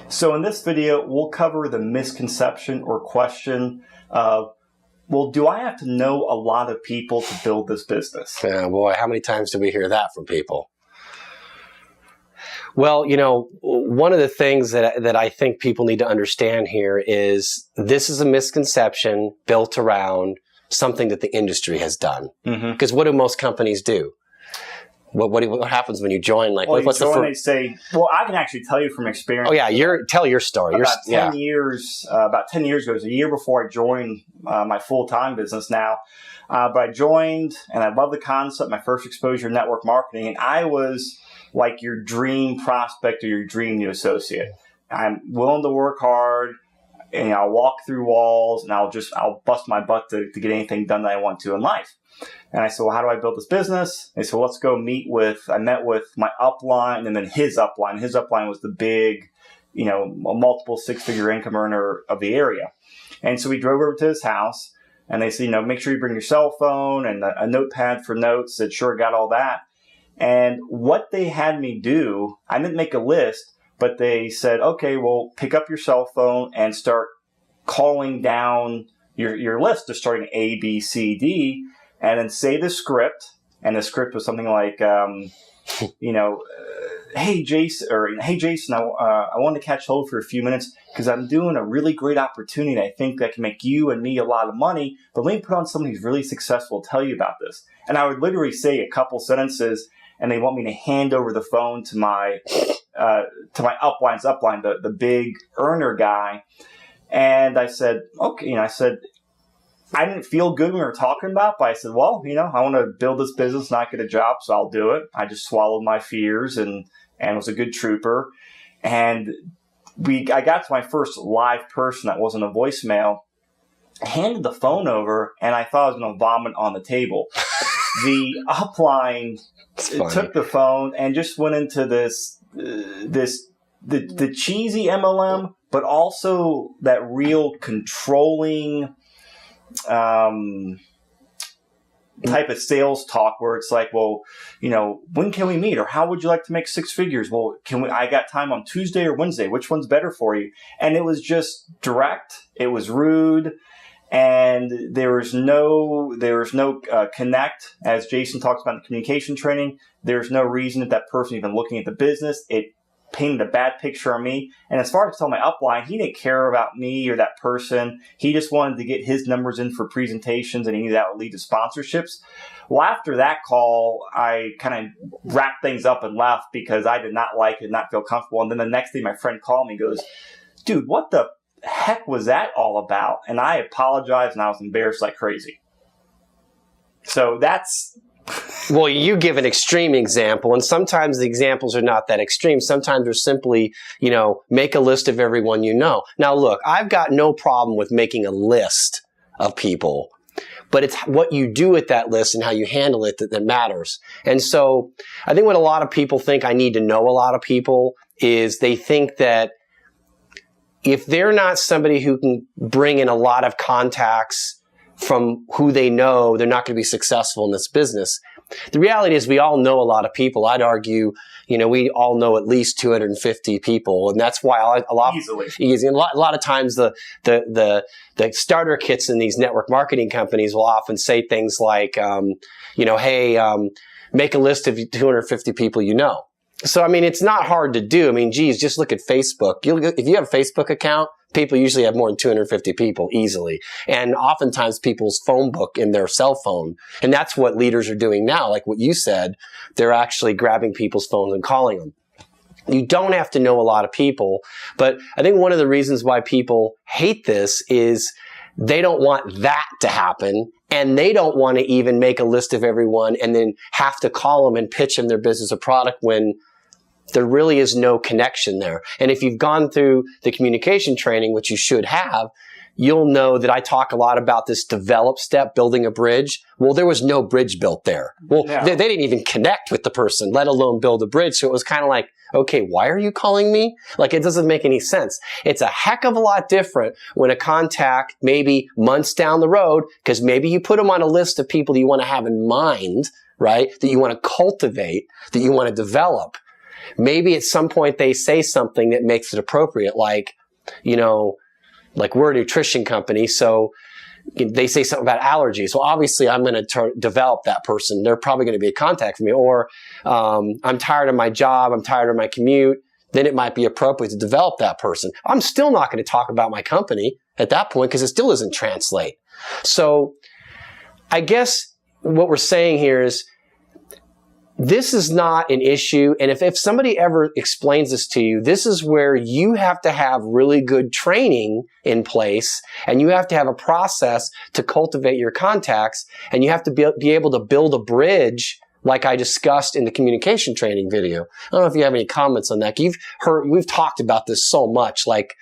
So in this video, we'll cover the misconception or question of, well, do I have to know a lot of people to build this business? Yeah, boy, how many times do we hear that from people? Well, you know, one of the things that I think people need to understand here is this is a misconception built around something that the industry has done. Because what do most companies do? What happens when you join? Like, well, what's they say, well, I can actually tell you from experience. Oh yeah, tell your story. About 10 years ago, it was a year before I joined my full-time business now. But I joined, and I love the concept, my first exposure to network marketing, and I was like your dream prospect or your dream new associate. I'm willing to work hard, and I'll walk through walls, and I'll bust my butt to get anything done that I want to in life. And I said, well, how do I build this business? They said, well, let's go I met with my upline and then his upline. His upline was the big, a multiple six-figure income earner of the area. And so we drove over to his house, and they said, make sure you bring your cell phone and a notepad for notes. Said, sure, got all that. And what they had me do, I didn't make a list, but they said, okay, well, pick up your cell phone and start calling down your list of starting A, B, C, D, and then say the script. And the script was something like, hey, Jason, I wanted to catch hold for a few minutes because I'm doing a really great opportunity. I think that can make you and me a lot of money, but let me put on someone who's really successful to tell you about this. And I would literally say a couple sentences, and they want me to hand over the phone to my upline's upline, the big earner guy. And I said, okay, I didn't feel good when we were talking about it, but I said, well, I want to build this business, not get a job, so I'll do it. I just swallowed my fears and was a good trooper. And I got to my first live person that wasn't a voicemail, handed the phone over, and I thought I was going to vomit on the table. The upline took the phone and just went into the cheesy MLM, but also that real controlling type of sales talk where it's like, well, when can we meet, or how would you like to make six figures? Well, I got time on Tuesday or Wednesday. Which one's better for you? And it was just direct. It was rude. And there was no connect, as Jason talks about in the communication training. There's no reason that person even looking at the business. It painted a bad picture on me. And as far as telling my upline, he didn't care about me or that person. He just wanted to get his numbers in for presentations, and he knew that would lead to sponsorships. Well, after that call, I kind of wrapped things up and left because I did not like it, not feel comfortable. And then the next day, my friend called me and goes, dude, what the heck was that all about? And I apologized, and I was embarrassed like crazy. So that's... Well, you give an extreme example, and sometimes the examples are not that extreme. Sometimes they're simply, make a list of everyone you know. Now, look, I've got no problem with making a list of people, but it's what you do with that list and how you handle it that matters. And so I think what a lot of people think I need to know a lot of people is they think that if they're not somebody who can bring in a lot of contacts from who they know, they're not going to be successful in this business. The reality is we all know a lot of people. I'd argue, we all know at least 250 people. And that's why a lot of times the starter kits in these network marketing companies will often say things like, hey, make a list of 250 people you know. So, it's not hard to do. Geez, just look at Facebook. If you have a Facebook account, people usually have more than 250 people easily. And oftentimes people's phone book in their cell phone. And that's what leaders are doing now. Like what you said, they're actually grabbing people's phones and calling them. You don't have to know a lot of people. But I think one of the reasons why people hate this is they don't want that to happen. And they don't want to even make a list of everyone and then have to call them and pitch them their business or product when there really is no connection there. And if you've gone through the communication training, which you should have, you'll know that I talk a lot about this develop step, building a bridge. Well, there was no bridge built there. Well, they didn't even connect with the person, let alone build a bridge. So it was kind of like, okay, why are you calling me? Like, it doesn't make any sense. It's a heck of a lot different when a contact maybe months down the road, because maybe you put them on a list of people that you want to have in mind, right? That you want to cultivate, that you want to develop. maybe at some point they say something that makes it appropriate, like, like we're a nutrition company, so they say something about allergies. Well, obviously, I'm going to develop that person. They're probably going to be a contact for me. Or I'm tired of my job. I'm tired of my commute. Then it might be appropriate to develop that person. I'm still not going to talk about my company at that point because it still doesn't translate. So I guess what we're saying here is this is not an issue. And if somebody ever explains this to you, this is where you have to have really good training in place, and you have to have a process to cultivate your contacts, and you have to be able to build a bridge like I discussed in the communication training video. I don't know if you have any comments on that. We've talked about this so much, like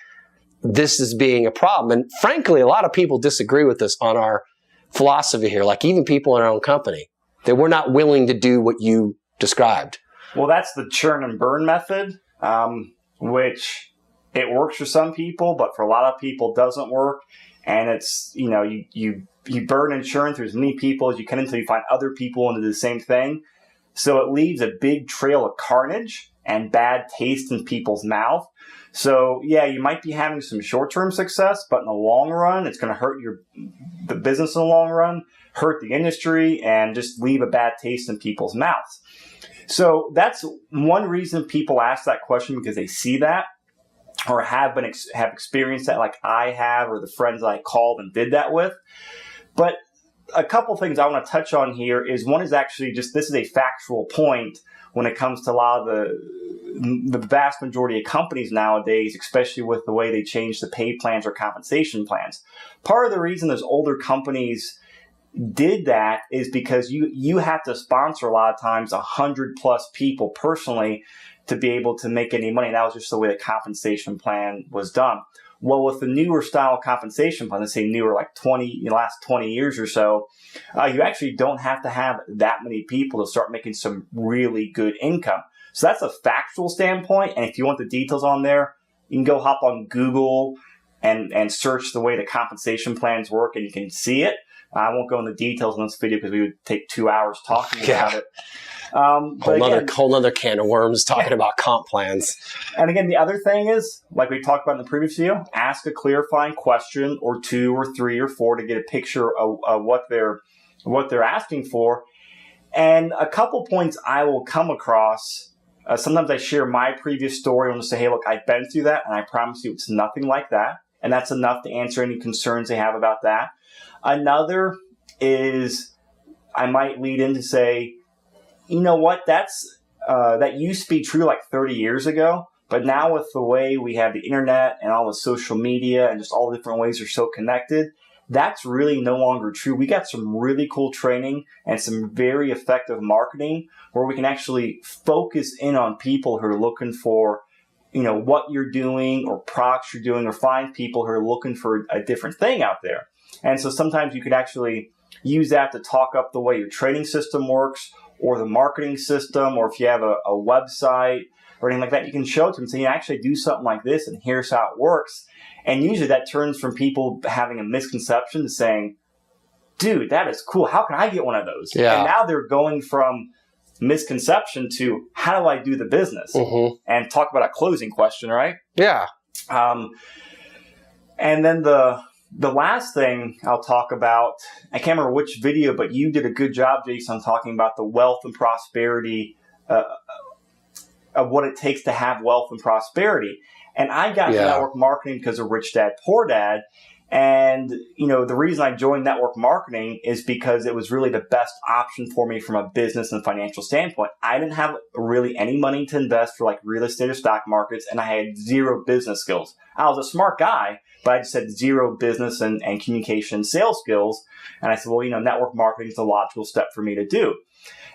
this is being a problem. And frankly, a lot of people disagree with us on our philosophy here, like even people in our own company. That we're not willing to do what you described. Well, that's the churn and burn method, which it works for some people, but for a lot of people doesn't work. And it's, you burn and churn through as many people as you can until you find other people into the same thing. So it leaves a big trail of carnage and bad taste in people's mouth. So yeah, you might be having some short-term success, but in the long run, it's going to hurt the business in the long run, hurt the industry, and just leave a bad taste in people's mouths. So that's one reason people ask that question, because they see that or have experienced that, like I have, or the friends I called and did that with. But a couple things I want to touch on here is, one is actually just, this is a factual point when it comes to a lot of the vast majority of companies nowadays, especially with the way they change the pay plans or compensation plans. Part of the reason those older companies did that is because you have to sponsor a lot of times 100+ people personally to be able to make any money. That was just the way the compensation plan was done. Well, with the newer style compensation plan, let's say newer, like last 20 years or so, you actually don't have to have that many people to start making some really good income. So that's a factual standpoint. And if you want the details on there, you can go hop on Google and search the way the compensation plans work, and you can see it. I won't go into details in this video because we would take 2 hours talking about it. Whole nother can of worms talking about comp plans. And again, the other thing is, like we talked about in the previous video, ask a clarifying question or 2 or 3 or 4 to get a picture of what they're asking for. And a couple points I will come across. Sometimes I share my previous story and just say, hey, look, I've been through that, and I promise you it's nothing like that. And that's enough to answer any concerns they have about that. Another is I might lead in to say, you know what, that used to be true like 30 years ago, but now with the way we have the internet and all the social media and just all the different ways we're so connected, that's really no longer true. We got some really cool training and some very effective marketing where we can actually focus in on people who are looking for, what you're doing or products you're doing, or find people who are looking for a different thing out there. And so sometimes you could actually use that to talk up the way your training system works, or the marketing system, or if you have a website or anything like that, you can show it to them and say, actually do something like this, and here's how it works. And usually that turns from people having a misconception to saying, dude, that is cool. How can I get one of those? Yeah. And now they're going from misconception to, how do I do the business? Mm-hmm. And talk about a closing question, right? Yeah. And then the last thing I'll talk about, I can't remember which video, but you did a good job, Jason, talking about the wealth and prosperity of what it takes to have wealth and prosperity. And I got into network marketing because of Rich Dad, Poor Dad. And, the reason I joined network marketing is because it was really the best option for me from a business and financial standpoint. I didn't have really any money to invest for like real estate or stock markets, and I had zero business skills. I was a smart guy, but I just had zero business and communication sales skills. And I said, well, network marketing is the logical step for me to do.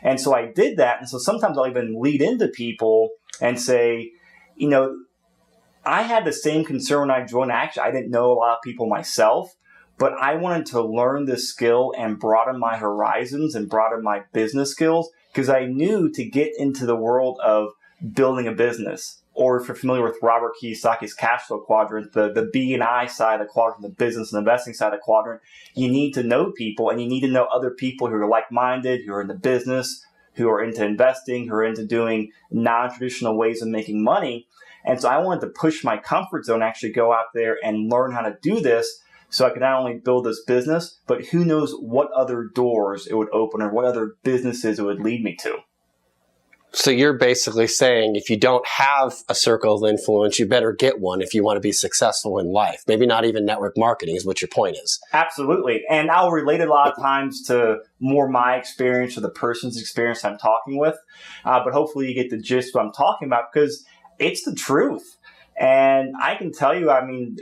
And so I did that. And so sometimes I'll even lead into people and say, I had the same concern when I joined. Actually, I didn't know a lot of people myself, but I wanted to learn this skill and broaden my horizons and broaden my business skills, because I knew to get into the world of building a business, or if you're familiar with Robert Kiyosaki's cash flow quadrant, the B and I side of the quadrant, the business and investing side of the quadrant, you need to know people, and you need to know other people who are like-minded, who are in the business, who are into investing, who are into doing non-traditional ways of making money. And so I wanted to push my comfort zone, actually go out there and learn how to do this so I could not only build this business, but who knows what other doors it would open or what other businesses it would lead me to. So you're basically saying if you don't have a circle of influence, you better get one if you want to be successful in life. Maybe not even network marketing is what your point is. Absolutely. And I'll relate it a lot of times to more my experience or the person's experience I'm talking with. But hopefully you get the gist of what I'm talking about, because it's the truth. And I can tell you, I mean,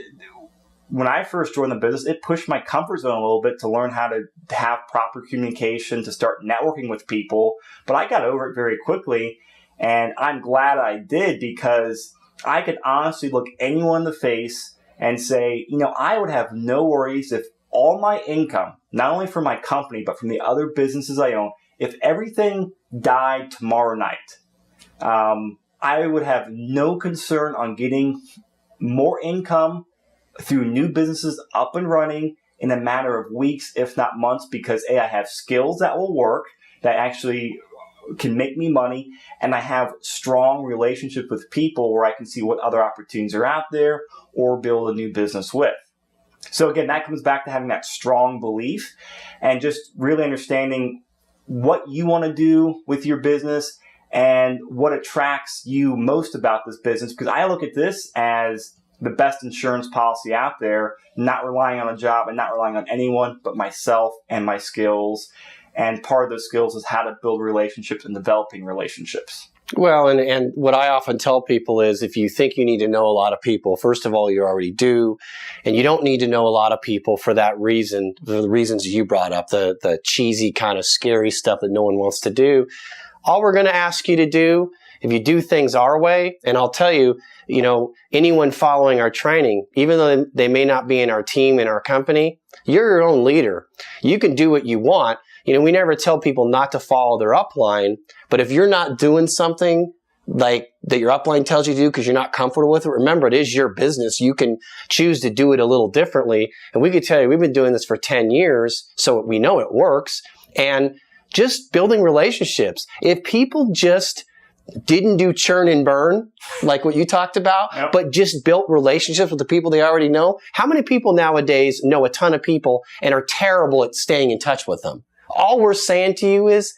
when I first joined the business, it pushed my comfort zone a little bit to learn how to have proper communication, to start networking with people. But I got over it very quickly, and I'm glad I did, because I could honestly look anyone in the face and say, you know, I would have no worries if all my income, not only from my company, but from the other businesses I own, if everything died tomorrow night, I would have no concern on getting more income through new businesses up and running in a matter of weeks, if not months, because I have skills that will work, that actually can make me money, and I have strong relationships with people where I can see what other opportunities are out there or build a new business with. So again, that comes back to having that strong belief and just really understanding what you want to do with your business and what attracts you most about this business, because I look at this as the best insurance policy out there, not relying on a job and not relying on anyone but myself and my skills. And part of those skills is how to build relationships and developing relationships. Well, and what I often tell people is if you think you need to know a lot of people, first of all, you already do. And you don't need to know a lot of people for that reason, the reasons you brought up, the cheesy kind of scary stuff that no one wants to do. All we're going to ask you to do, if you do things our way, and I'll tell you, you know, anyone following our training, even though they may not be in our team, in our company, you're your own leader. You can do what you want. You know, we never tell people not to follow their upline, but if you're not doing something like that your upline tells you to do because you're not comfortable with it, remember, it is your business. You can choose to do it a little differently. And we could tell you, we've been doing this for 10 years, so we know it works. And just building relationships. If people just didn't do churn and burn, like what you talked about, yep, but just built relationships with the people they already know. How many people nowadays know a ton of people and are terrible at staying in touch with them? All we're saying to you is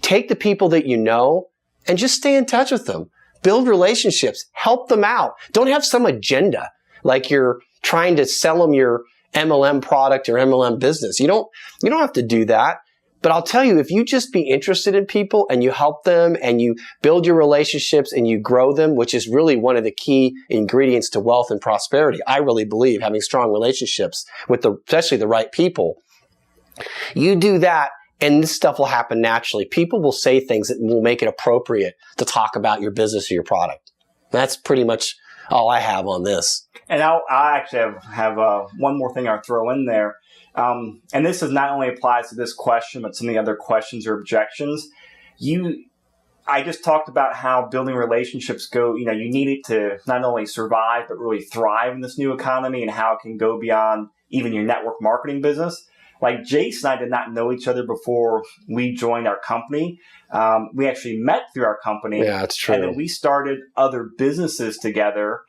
take the people that you know and just stay in touch with them. Build relationships. Help them out. Don't have some agenda like you're trying to sell them your MLM product or MLM business. You don't have to do that. But I'll tell you, if you just be interested in people and you help them and you build your relationships and you grow them, which is really one of the key ingredients to wealth and prosperity, I really believe having strong relationships with especially the right people. You do that and this stuff will happen naturally. People will say things that will make it appropriate to talk about your business or your product. That's pretty much all I have on this. And I actually have one more thing I'll throw in there. And this is not only applies to this question, but some of the other questions or objections. I just talked about how building relationships go, you need it to not only survive, but really thrive in this new economy, and how it can go beyond even your network marketing business. Like Jason and I did not know each other before we joined our company. We actually met through our company. Yeah, that's true. And then we started other businesses together.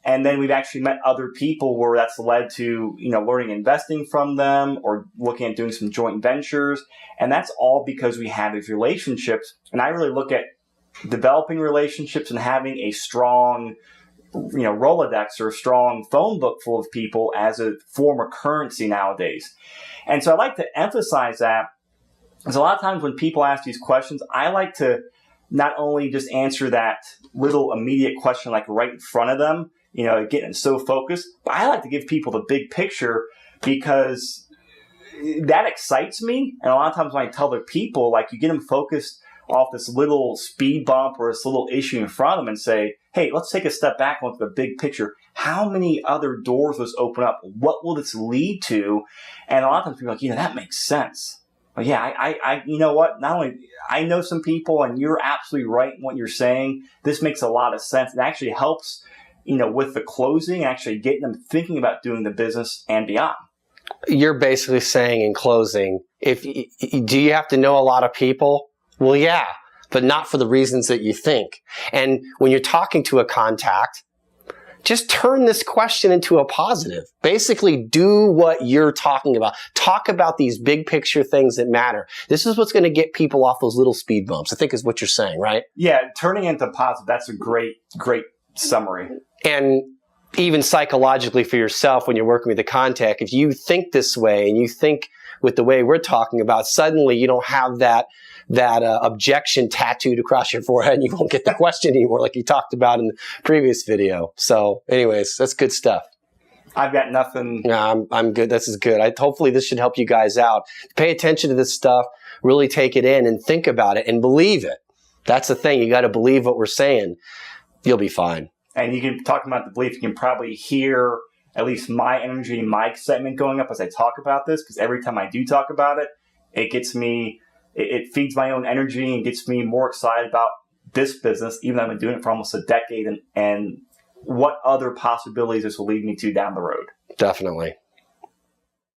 And then we've actually met other people where that's led to, learning investing from them or looking at doing some joint ventures. And that's all because we have these relationships. And I really look at developing relationships and having a strong, Rolodex or a strong phone book full of people as a form of currency nowadays. And so I like to emphasize that, because a lot of times when people ask these questions, I like to not only just answer that little immediate question like right in front of them, getting so focused, but I like to give people the big picture, because that excites me. And a lot of times when I tell the people, like, you get them focused off this little speed bump or this little issue in front of them and say, hey, let's take a step back and look at the big picture. How many other doors will this open up? What will this lead to? And a lot of times people are like, that makes sense. But yeah, I you know what? Not only I know some people, and you're absolutely right in what you're saying. This makes a lot of sense. It actually helps, with the closing, actually getting them thinking about doing the business and beyond. You're basically saying in closing, do you have to know a lot of people? Well, yeah, but not for the reasons that you think. And when you're talking to a contact, just turn this question into a positive. Basically, do what you're talking about. Talk about these big picture things that matter. This is what's going to get people off those little speed bumps, I think is what you're saying, right? Yeah, turning into positive, that's a great summary. And even psychologically for yourself, when you're working with a contact, if you think this way and you think with the way we're talking about, suddenly you don't have that objection tattooed across your forehead and you won't get the question anymore like you talked about in the previous video. So anyways, that's good stuff. I've got nothing. No, I'm good. This is good. Hopefully this should help you guys out. Pay attention to this stuff, really take it in and think about it and believe it. That's the thing. You got to believe what we're saying. You'll be fine. And you can talk about the belief. You can probably hear at least my energy, my excitement going up as I talk about this, because every time I do talk about it, it gets me, it feeds my own energy and gets me more excited about this business, even though I've been doing it for almost a decade, and what other possibilities this will lead me to down the road. Definitely.